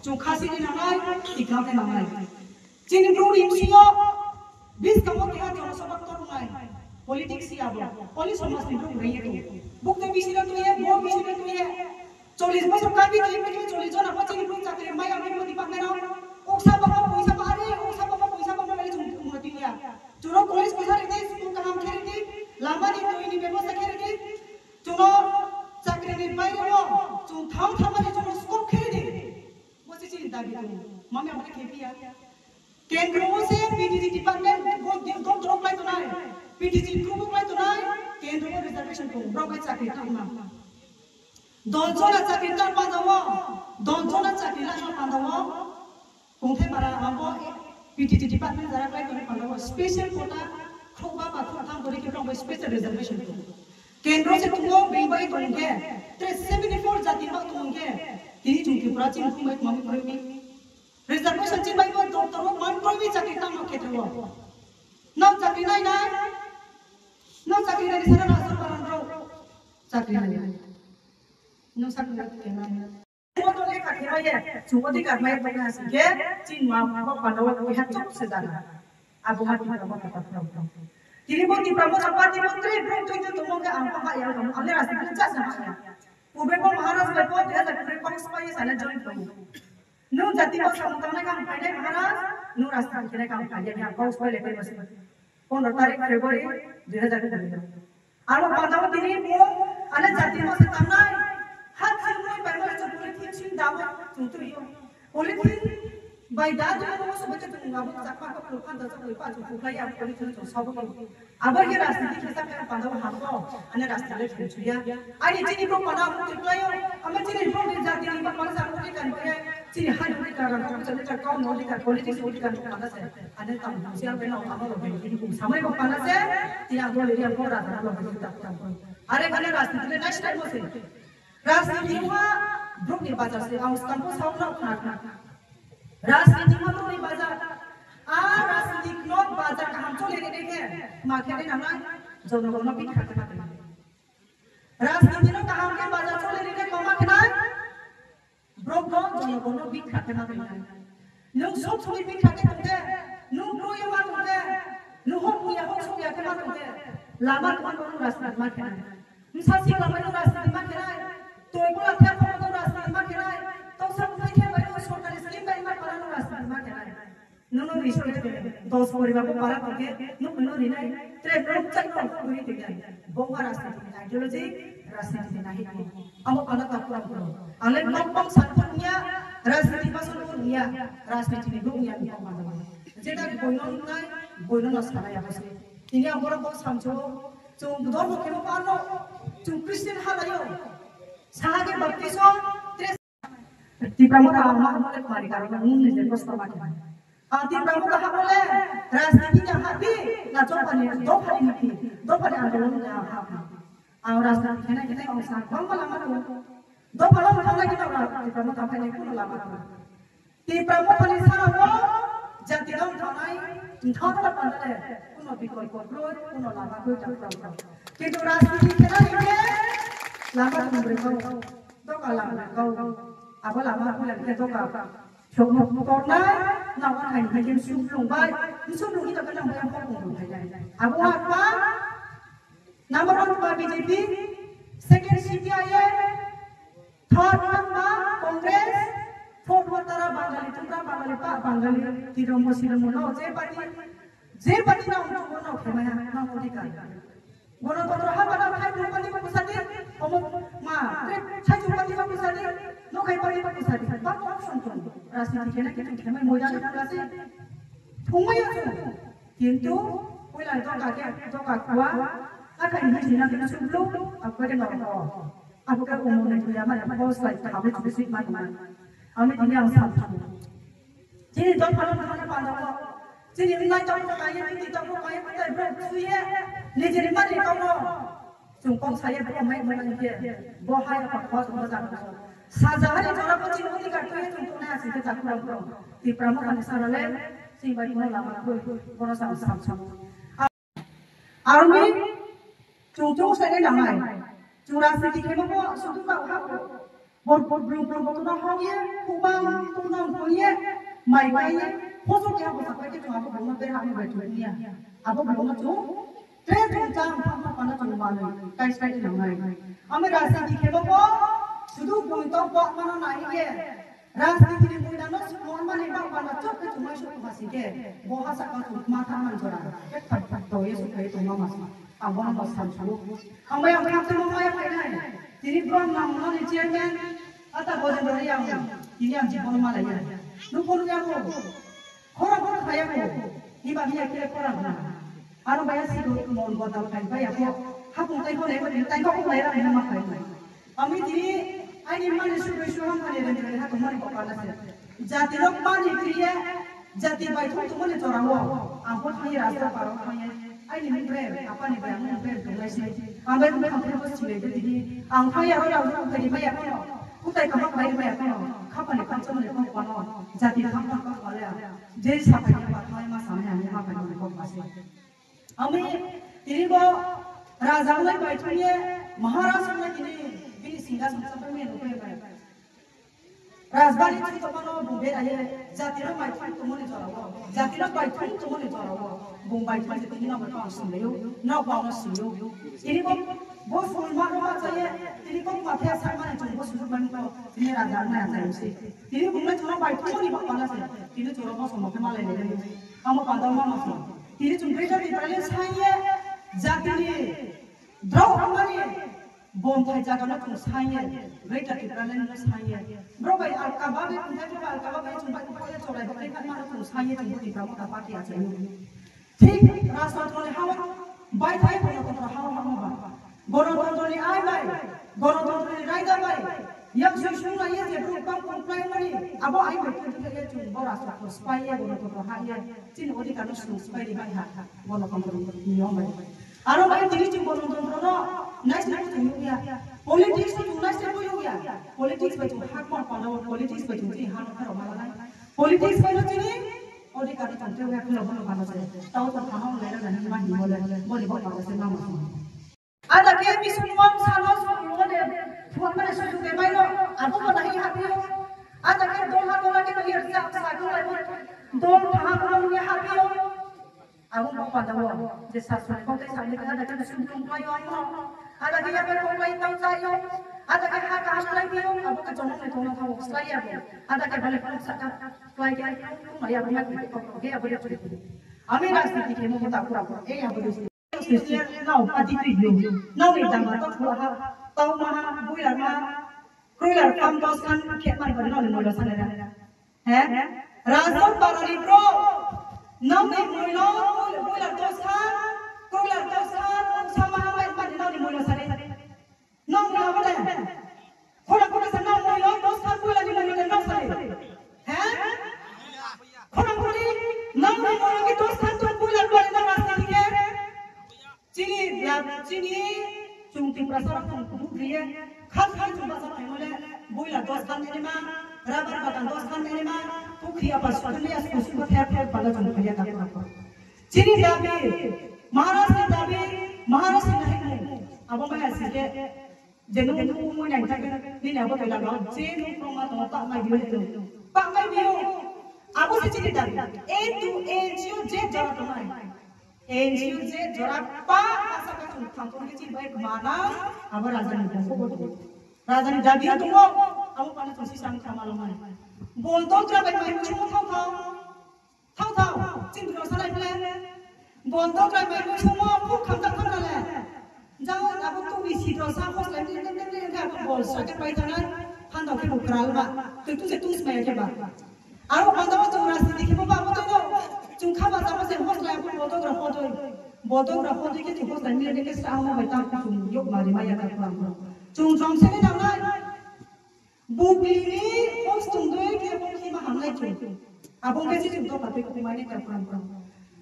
जो खासी ने नांगाय इकराम ने नांगाय जिन ब्रो रिमसियो बिस कमो के जो सबक तो नाय पॉलिटिक्स या बो पुलिस समाज ने ब्रो रही है तो बुक तो बीसी तो ये वो बीसी तो ये 40 बছর का भी तो 40 জন আপা চিনি ব্রো চাকরি মাই আমি মতি পাক না ओक्सा बाबा पैसा बारे ओक्सा बाबा पैसा बाबा मेरे मती या चुनो कॉलेज पैसा रे स्कूल का काम खेरे दी लामा दी तो इनी व्यवस्था खेरे दी चुनो चाकरी रे पाई रो चु थाम थाम रे चुनो स्कोप खेरे दी मोसे चिंता भी तो मम्मी अपने खेपिया केंद्र से पीटीजी डिपार्टमेंट वो दो ड्रॉप लाई तो ना पीटीजी ग्रुप लाई तो ना केंद्र को रिजर्वेशन को ड्रॉप लाई चाकरी करना दोनजोना चाकरी कर पांदावो दोनजोना चाकरी ला पांदावो कोंथे बारा आबो पीटीजी डिपार्टमेंट जरा लाई तो पांदावो स्पेशल कोटा खोबा बाथु थाम करे के ड्रॉप स्पेशल रिजर्वेशन को केंद्र से तुमो बेबाई तोंगे 374 जाति बा तोंगे तिनी जुंकी प्राचीन Khumai mummy प्रमी reservation chin by तो तो मन प्रमी चाकरी ताम केथो नौ चाकरी नाय नाय नौ चाकरी नाय सरा रासर परन रो चाकरी नाय नौ चाकरी के नाय वो तो लेखा खेबाये जुंगोदी गारमाय बना सिगे चिन मा को पांडव को हाथ चोक से जाना अब हाथ में रबा का प्रॉब्लम तिनी बोती प्रमोद पार्टी मंत्री ब्रो तो तुम के आंपा हा या हम अले रास्ते में जा सकते उबे को महाराज में को 2000 को स्पाई साले जॉइन करो नु जाति को समतने काम फाइदे महाराज नु रास्ता के काम फाइदे या को स्पाई लेके बस 15 तारीख फरवरी 2000 आरो पांडव तिनी को अले जाति को से तमना हाथ से कोई पैमल से पॉलिटिक्स छिन दाव तुतुयो पॉलिटिक्स बाय दा जो सब बच्चे तुम गाबो जापा को लोखा द सब पा जो फुका या पॉलिटिक्स तो सब को आबर के राजनीति के साथ पांडव हाको अने रास्ता ले छुया आनी चिनी को पना मुक्ति प्लायो हमें चिनी को जाति नि पर सा मुक्ति कर के चिनी हाई मुक्ति कर को चले कर कौन नोली कर पॉलिटिक्स मुक्ति कर पाना से अने तम सिया पे नो आमो के समय को पाना से तिया को ले को राधा लो तब अरे गने राजनीति ले नेक्स्ट टाइम से राजनीति हुआ ग्रुप के बाजार से आउस कंपो साउना उठा राजनीति में तो नहीं बाजार राजनीति नोट बाजार का हम चले गए देखे मार्केट में ना जो लोगों ने भी खाते खाते राजनीति में कहाँ के बाजार चले गए कौन मार्केट ना ब्रोक जो लोगों ने भी खाते खाते लोग सब चले भी खाते खाते लोग ब्रो ये बात होते लोग हम पुया के बात होते लामा तो राजनीति मार्केट मिसाल सी लामा तो राजनीति मार्केट तो एक बार क्या तो राजनीति मार्केट तो सब नहीं है भाई सरकारी स्कीम का इमारत बनाना रास्ता में क्या है नो रिसोर्स के 10 परिवार को पारा करके नो रिना त्रे लोग चलो पूरी दिखा बोंगा रास्ता में आइडियोलॉजी रास्ता में नहीं हम पाना का पूरा करो अने लोग संपूर्ण राजनीति पासन दुनिया राजनीति में दुनिया में पाना जेटा बोइनो नस्काना या बस तिनी हमरो को समझो जो धर्म के पानो जो क्रिश्चियन हालायो सागे बत्तीसो ती प्रमुख हमले कुमारी कारण उन्हें जे प्रस्ताव माने ती प्रमुख हमले राजनीति का हाथी ना दो फली आंदोलन का राजनीति खेना के नहीं औसा कम लामा दो फलो उठाना के ना ती प्रमुख हमले कुन लामा ती प्रमुख फली सारा वो जाति दम थानाई थाना पड़ले कुन विकल्प प्रोज कुन लामा को प्रॉब्लम किंतु राजनीति खेना के लामा तुम दो का लामा अब लामा को लगे तो का छोड़ कोना ना वा हाई हाई के सुप लंबाई सुप लंगी तो ना हम को को जाए अब आपा नंबर 1 पर BJP second CPI third number Congress fourth वतरा बांगाली तुमरा बांगाली तिरमो सिरमो न जे पार्टी ना उनको ना खेमाया ना अधिकार गणतंत्र हा बारा खाइ पार्टी को साथी हम मा छाइ पार्टी को साथी नो खाइ पार्टी को साथी बात ऑप्शन तो राजनीति के ना के खेमाय मैदान खुलासे थुंगय जो किंतु पहिला तो का कुआ आखाइ हिजिना के सुबलो अब के न अब का को मन खुया मा बॉस लाइक हमें तो सिट मा हमें दिने हम साथ जे दो फलन खाना पाना जे निनाय तो काये ती तो काये पता ब्रो सुये निजेरि माने गावनो जों पंसाये प्रमाय मन के बहाय पखस मोजां साजाहारि जराबो चिनोनि गाटो जों तो ना सिते जाखुरा ब्रो ती प्रमुख अनुसारले सिं बाय न लामा को बनो साम आर्मी जों तो साइने नामाय जों राजनीति खेमो सुदु बा bor belum tu dah hoye kubang tu dah hoye mai mai khusus dia apa sampai kita apa belum berhak berjual ni apa belum tu trend jam apa pada tu malu kai kai ni namai ame rasa di kebo ko sudu boito ko mana nahi ye rasa di ni boita no semua mana bang pada cok ke cuma suku masih ke boha sakal tu mata man jora ke pat to ye sukai tu mama abang bos samsu ame yang berhak tu mama yang mana jadi bang nama ni chairman atau bosan dari yang ini yang jipon malah ya lu pun yang Orang kaya ko, iba biya kira orang na. Aro bayar sih do mon botol kan bayar ko. Hapung tay ko leh, tay ko leh ra nama kaya. Ami di, ini mana susu ham kali dan jadi hatu mana ko kala se. Jati lok mana kriya, jati bayi tu mana orang wo. Ampun kaya rasa parau kaya. Ini mimpi, apa ni bayar mimpi tu nasi. Ambil tu hampir bos cile jadi. Ang kaya orang kaya bayar ko. Kutai kamak bayar ko. Kapan ni kan cuma lekong kono. Jati kamak ko kala. Jadi sampai di tempat mas sampai hanya apa yang mereka pasir. Kami ini ko raja mulai baiknya Maharashtra mulai ini singgah sampai menuju ke Rajbari itu mana bumber aja jati orang baik tu mana jauh, jati orang baik tu mana jauh, bumbai tu jadi ini nama kau sendiri, nama kau sendiri. Ini ko bos fulma saya, ini ko mafia sama ni bos fulma itu ini raja mana saya sih. Ini bumbai tu orang baik tu mana bawa saya. Ini curang bos sama kemal ini. Kamu pandang mana sih? Ini cuma jadi perlu saya jati ni, draw kemana? Bom thai jaga na tu saya, mereka kita lain saya. Bro bayi alkaba be punjai tu alkaba bayi cuma kita coba itu mereka mana tu saya tu di kamu dapat ya saya. Tik rasa tu ni hawa, bayi thai pun aku tu hawa hawa. Goron tu ni ay bayi, goron tu ni raida bayi. Yang susu na ye dia bro kamu komplain mari. Abo ay bayi tu dia cuma borasa tu supaya goron tu hanya. Cina odi kan susu supaya dia bayi hak. Goron kamu tu ni orang bayi. Aro bayi jadi cuma goron tu no. Nice nice tu ya. Politics tu nice tu ya. Politics betul hak mau pada politics betul ni hak orang malah. Politics betul ni. Odi kali tentu ya kalau mana pada saya. Tahu tak tahu lera dan mana boleh pada saya nama. Ada ke bisuan salos luar deh. Tuan mana susu ke mailo. Aku pun dah ingat dia. Ada ke dolar lagi tu dia siap satu lagi. Dolar hak dia hak dia. Aku mau pada awak. Jasa surat kau tak sampai ada kan susu mayo ayam. Ada dia berkomplain tahu saya, ada ke hak hak lagi yo, abu ke jono tahu saya abu, ada ke balik balik saja, lagi ayah punya oke abu dia curi. Amin asli kita mau kita pura-pura, abu dia. Nau pati tu, nau ni jangan tahu mana builar kam dosan kemar bernau ni muda sana. Razor parani bro, nau ni builar dosan sama hamil pada nau ni muda sana. Nau ni apa dah? Korang sana nau dosan builar ni muda nau sana. Korang nau ni muda dosan tu builar pada nau rasa ni. Cini cungting prasara cungtung dia khas cuma sampai mana builar dosan ni mah rabar batang dosan ni mah tukhi apa suami susu ter pada cungtung dia tak apa. Cini dabi Maharashtra nahi apa macam sih jenuh umum yang tak ni apa tu lagu jenuh rumah tu tak mai dia tu tak mai dia apa sih cini dabi A to Z jalan tu mai NGO Z jalan pa masa kan kampung kecil baik mana apa raja ni dabi tu apa mana tu sih sang kamal mai bontot jalan baik cuma tahu cini kalau salah plan bontot jalan baik cuma pun kamtak lah jangan apa tu visi dosa hos lagi ni apa bol sakit baik tangan handal ke bukral ba tu semaya ke ba aro bandar tu rasa dikit apa tu cungkah bahasa apa sih hos lagi fotografer tu ke hos lagi ni ke sama baik tak cung yuk mari maya tak kurang cung sini jangan bukli ni hos tunggu ke bukli maham lagi abang ke sini tu tapi kau mana tak kurang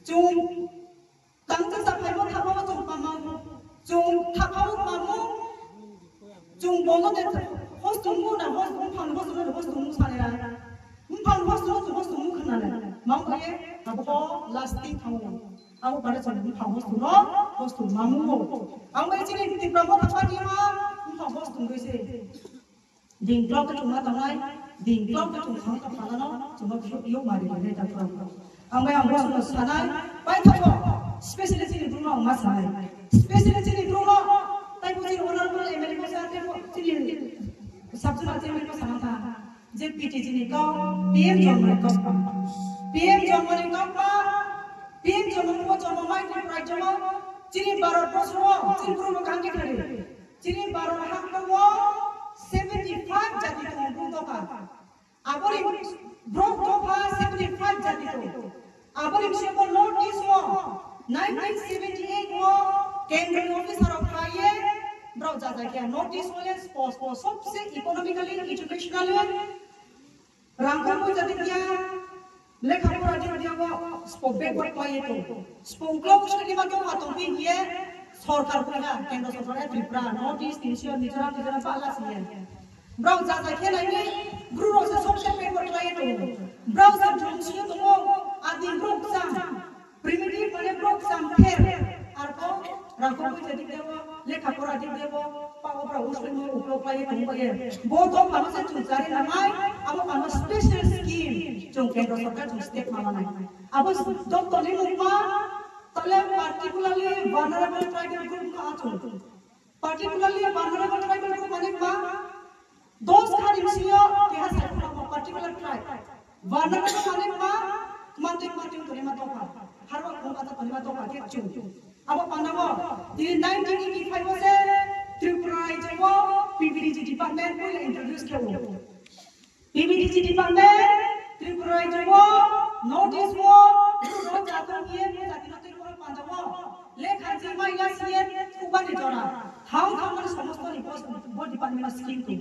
cung tangkap sampai mau tak mau cung pamau cung tak mau mamu cung bono deh hos tunggu dah hos tunggu sana hos tunggu kenal mau kaya apa lasting kamu aku pada cakap hos tunggu mamu aku macam ni di berapa tempat dia mah hos tunggu sih ding clock to ma tangai ding clock to khang ka pala no chuma yo mari le ta from ambai ambo so sanai pai tho specialty ni bruno ma sanai specialty ni bruno tai ko ji honorable america sa te ko chili sabjuna te me ko sanata je ptg ni ko pm jomre ko pm jomre ko jomma mai ko right jomma chini baro prosro chini bruno kangi khare chini baro hak ko 75 jati to bruno ka abori bro to pa 75 jati to abori se ko notice wo 1978 wo केंद्रीय officer of हाईए bro जाता क्या notice वाले sports सबसे economically educational रंगों को जाती क्या लेखा पढ़ा दिया वो स्पोर्ट बैकवर्ड पाए तो स्पोर्ट क्लब उसके लिए बातों बातों भी ये सरकार को ना केंद्र सरकार है त्रिपुरा नॉर्थ ईस्ट मिजोरम मिजोरम पाला सी है ब्रो जाता क्या नहीं ब्रो से सबसे बैकवर्ड पाए तो ब्रो से जोंसियो तो वो आदि ग्रुप सम प्रिमिटिव वाले ग्रुप सम फिर आरको रंगों को जाती देवो लेखा पढ़ा देवो पावर ब्रो उसके में उपयोग पाए तो पाए वो तो पानो से चुनचारे नमाई अब पानो स्पेशल स्कीम जो केंद्र सरकार जो स्टेट माला नहीं अब डॉक्टर ने मुक्मा तले पार्टिकुलरली वनरेबल ट्राइबल ग्रुप का आचो पार्टिकुलरली वनरेबल ट्राइबल ग्रुप माने मा दोस खारिसियो के हा साइड पार्टिकुलर ट्राइब वनरेबल माने मा मानते तो ने मा तो हर वक्त को बात पहले तो के चु अब पानावो इन 1985 से त्रिपुरा जो पीबीडीजी डिपार्टमेंट को इंट्रोड्यूस किया पीबीडीजी डिपार्टमेंट त्रिपुरा जो नोटिस वो जातो ये जाति नते को पांजावो लेखा जी माइला सीए उबानि जरा हाउ खामन समस्त रिपोर्ट वो डिपार्टमेंट स्कीम को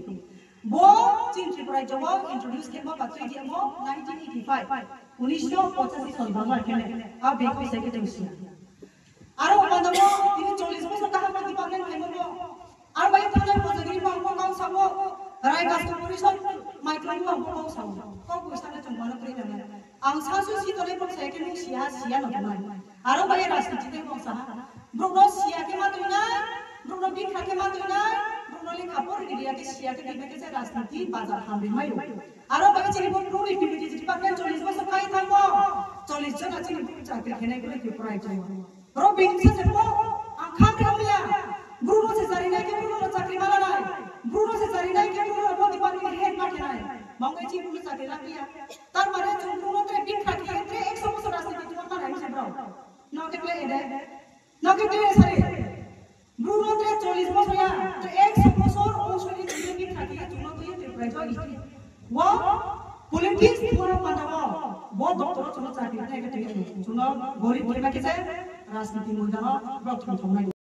वो चिन त्रिपुरा जो इंट्रोड्यूस किया बात्री दिया 1985 1985 साल बाबा के अब देखो सेक्रेटरी से आरो पांजावो তিনি 40 বছর টাকা ডিপার্টমেंट খাইबो আর বাই থানে প্রজেক্টরি বাংবো গাঁও সাবो राय गास्को परिषद माइक्रोनि बांबो गाँव साबो को पैसाने जंबानो प्रेम आं सासु सितले बक्साय के सिया नथनाय आरो बाय राजनीति ते बक्सा ब्रनो सिया के मातुना ब्रनो बिखा के मातुना ब्रनो लेखा पढ़गिरिया के सिया के दिबे के राजनीति बाजार हामबे मायो आरो बाय चिनि ब्रनो पीबीडीजी डिपार्टमेंट 40 বছর खाइ थांबो 40 जना चिनि चाकरि खेनाय को के प्राइज ब्रो बिंसे से को आंखा खामिया ब्रुनो से जारिनाय के ब्रुनो चाकरि माला नाय ब्रुनो से जारिनाय के ब्रुनो वो डिपार्टमेंट हेड माथे नाय मंगै छि ब्रुनो चाकरि लागिया तार माने जों ब्रुनो ते बिखा के 100 বছর राजनीति तुम मानाय से ब्रो नके प्ले एदे नके प्ले सारे ब्रुनो ते 40 বছর या तो 100 বছর ओसोनि दिने बिखा के तुम तो ये प्राइज इति वो पॉलिटिक्स पूरा पांडावो वो डॉक्टर चुनो चाकरि नाय के तुम गरीब के के राजनीति मैदान